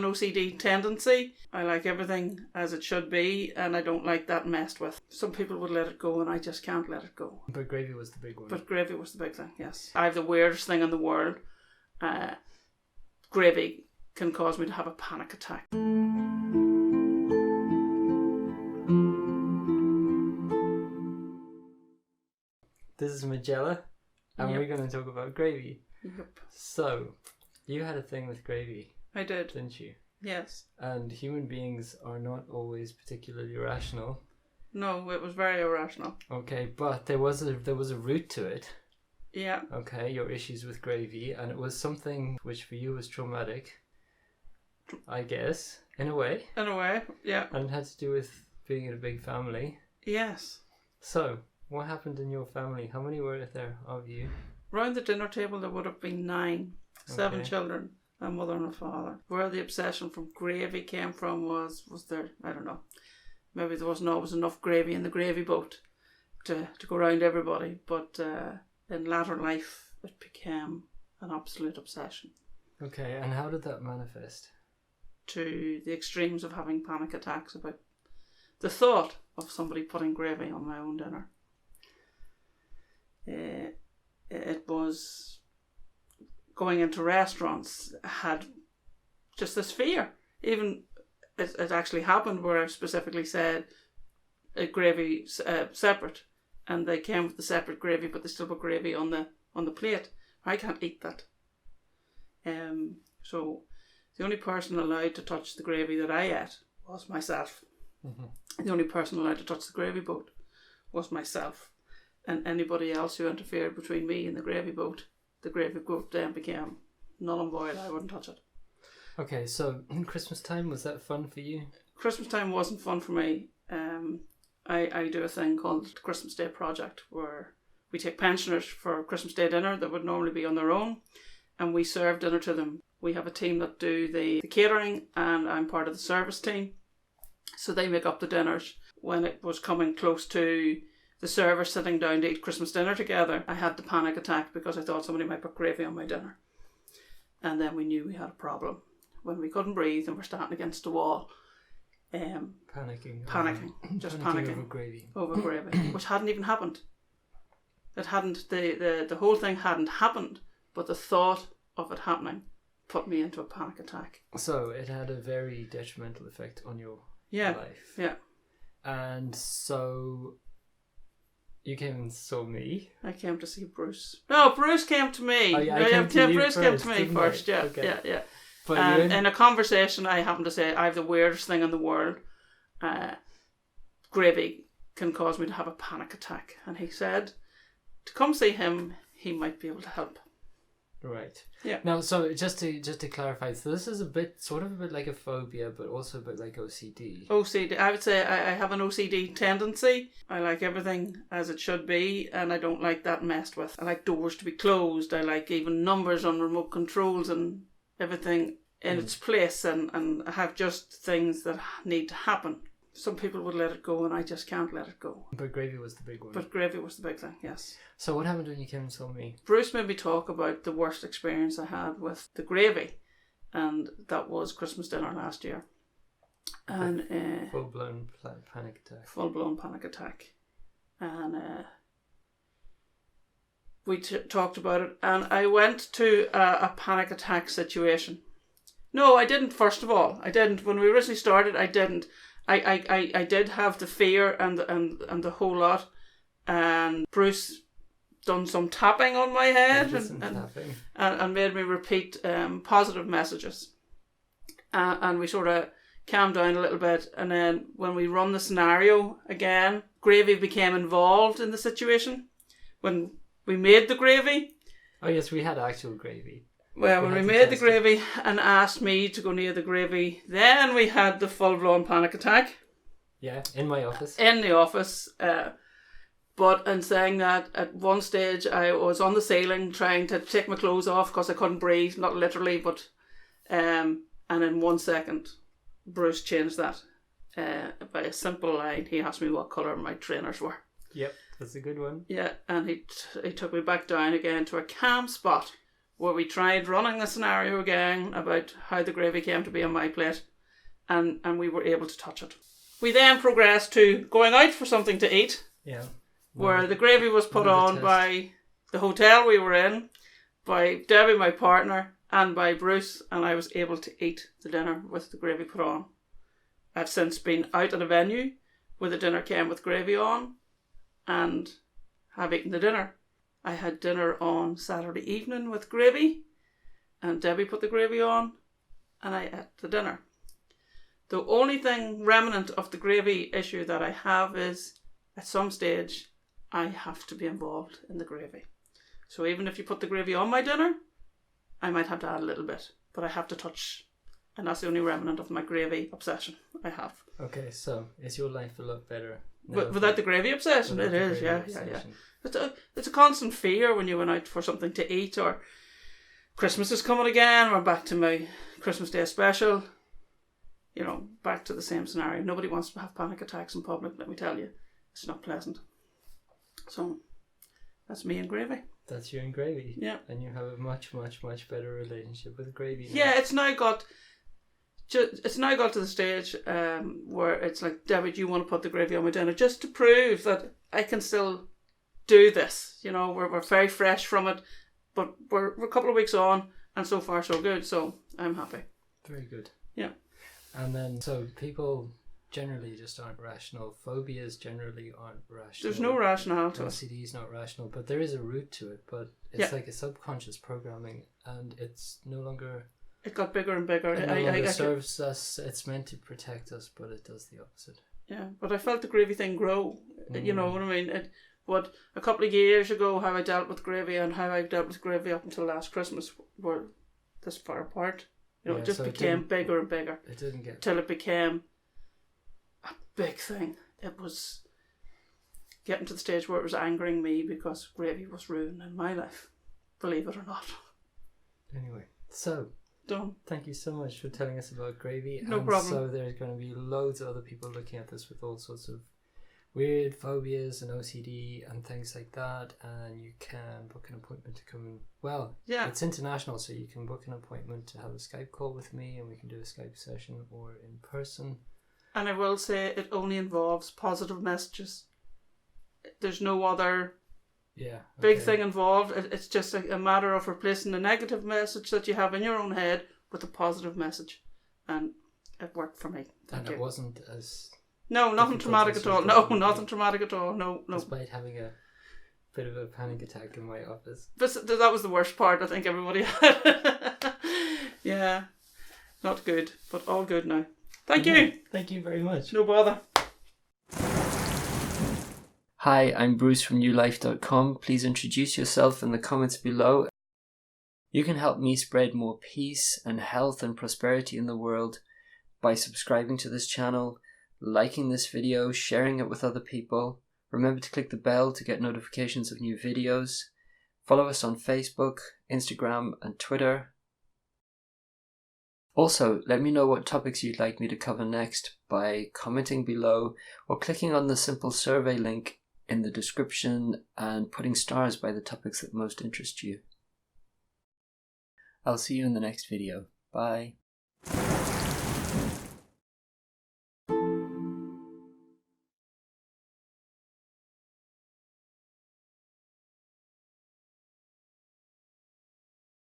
an OCD tendency. I like everything as it should be, and I don't like that messed with. Some people would let it go, and I just can't let it go. But gravy was the big one. But gravy was the big thing, yes. I have the weirdest thing in the world. Gravy can cause me to have a panic attack. This is Majella, and we're going to talk about gravy. Yep. So, you had a thing with gravy. I did. Didn't you? Yes. And human beings are not always particularly rational. No, it was very irrational. Okay, but there was a root to it. Yeah. Okay, your issues with gravy, and it was something which for you was traumatic, I guess, in a way. In a way, yeah. And it had to do with being in a big family. Yes. So, what happened in your family? How many were there of you? Round the dinner table there would have been 9. 7 children, a mother and a father. Where the obsession from gravy came from was there, I don't know, maybe there wasn't always enough gravy in the gravy boat to go round everybody, but in latter life it became an absolute obsession. Okay, and how did that manifest? To the extremes of having panic attacks about the thought of somebody putting gravy on my own dinner. It was going into restaurants, had just this fear. Even it actually happened where I specifically said gravy separate, and they came with the separate gravy, but they still put gravy on the plate. I can't eat that. So the only person allowed to touch the gravy that I ate was myself. Mm-hmm. The only person allowed to touch the gravy boat was myself. And anybody else who interfered between me and the gravy boat then became null and void. I wouldn't touch it. Okay, so in Christmas time, was that fun for you? Christmas time wasn't fun for me. I do a thing called the Christmas Day Project, where we take pensioners for Christmas Day dinner that would normally be on their own, and we serve dinner to them. We have a team that do the catering, and I'm part of the service team. So they make up the dinners. When it was coming close to the servers sitting down to eat Christmas dinner together, I had the panic attack because I thought somebody might put gravy on my dinner. And then we knew we had a problem when we couldn't breathe and we're standing against the wall. Panicking. Just panicking over gravy, which hadn't even happened. It hadn't, the whole thing hadn't happened, but the thought of it happening put me into a panic attack. So it had a very detrimental effect on your life. Yeah. And so you came and saw me. I came to see Bruce. No, Bruce came to me. Oh, yeah, Bruce came to me first. Yeah, okay. Yeah. But and in a conversation, I happened to say, I have the weirdest thing in the world. Gravy can cause me to have a panic attack. And he said, to come see him, he might be able to help. Right. Yeah. Now, so just to clarify, so this is a bit like a phobia, but also a bit like OCD. OCD. I would say I have an OCD tendency. I like everything as it should be, and I don't like that messed with. I like doors to be closed. I like even numbers on remote controls and everything in its place, and I have just things that need to happen. Some people would let it go, and I just can't let it go. But gravy was the big one. But gravy was the big thing, yes. So what happened when you came and saw me? Bruce made me talk about the worst experience I had with the gravy, and that was Christmas dinner last year. And full-blown panic attack. Full-blown panic attack. And we talked about it, and I went to a panic attack situation. No, I didn't, first of all. I didn't. When we originally started, I didn't. I did have the fear and the whole lot, and Bruce done some tapping on my head and made me repeat positive messages, and we sort of calmed down a little bit. And then when we run the scenario again, gravy became involved in the situation. When we made the gravy, oh yes, we had actual gravy. Well, when we made the gravy and asked me to go near the gravy, then we had the full-blown panic attack. Yeah, in my office. In the office. But in saying that, at one stage I was on the ceiling trying to take my clothes off because I couldn't breathe, not literally, but... and in 1 second, Bruce changed that. By a simple line, he asked me what colour my trainers were. Yep, that's a good one. Yeah, and he took me back down again to a calm spot, where we tried running the scenario again about how the gravy came to be on my plate, and we were able to touch it. We then progressed to going out for something to eat, where the gravy was put on by the hotel we were in, by Debbie, my partner, and by Bruce, and I was able to eat the dinner with the gravy put on. I've since been out at a venue where the dinner came with gravy on, and have eaten the dinner. I had dinner on Saturday evening with gravy, and Debbie put the gravy on, and I ate the dinner. The only thing remnant of the gravy issue that I have is, at some stage, I have to be involved in the gravy. So even if you put the gravy on my dinner, I might have to add a little bit, but I have to touch, and that's the only remnant of my gravy obsession I have. Okay, so is your life a lot better without the gravy obsession? It is, yeah. It's a constant fear when you went out for something to eat, or Christmas is coming again, we're back to my Christmas Day special. You know, back to the same scenario. Nobody wants to have panic attacks in public, let me tell you. It's not pleasant. So, that's me and gravy. That's you and gravy. Yeah. And you have a much, much, much better relationship with gravy now. Yeah, it's now got to the stage where it's like, Debbie, do you want to put the gravy on my dinner? Just to prove that I can still do this. You know, we're very fresh from it, but we're a couple of weeks on, and so far so good, so I'm happy. Very good. Yeah. And then, so people generally just aren't rational. Phobias generally aren't rational. There's no rationale to it. OCD is not rational, but there is a root to it. But it's like a subconscious programming, and it's no longer... It got bigger and bigger. It no longer serves us. It's meant to protect us, but it does the opposite. Yeah, but I felt the gravy thing grow. You know what I mean? What a couple of years ago, how I dealt with gravy and how I dealt with gravy up until last Christmas were this far apart. You know, it just became bigger and bigger. It didn't get... Till it became a big thing. It was getting to the stage where it was angering me because gravy was ruining my life. Believe it or not. Anyway, so... Done. Thank you so much for telling us about gravy. No problem. So there's going to be loads of other people looking at this with all sorts of weird phobias and OCD and things like that, and you can book an appointment to come in. Well, it's international, so you can book an appointment to have a Skype call with me, and we can do a Skype session or in person. And I will say it only involves positive messages. There's no other big thing involved. It's just a matter of replacing the negative message that you have in your own head with a positive message, and it worked for me. Thank you. It wasn't as... No, nothing traumatic at all. No, nothing traumatic at all. No. Despite having a bit of a panic attack in my office. But that was the worst part. I think everybody had. Yeah, not good, but all good now. Thank you. Thank you very much. No bother. Hi, I'm Bruce from NeuLyf.com. Please introduce yourself in the comments below. You can help me spread more peace and health and prosperity in the world by subscribing to this channel, liking this video, sharing it with other people. Remember to click the bell to get notifications of new videos. Follow us on Facebook, Instagram, and Twitter. Also, let me know what topics you'd like me to cover next by commenting below or clicking on the simple survey link in the description and putting stars by the topics that most interest you. I'll see you in the next video. Bye.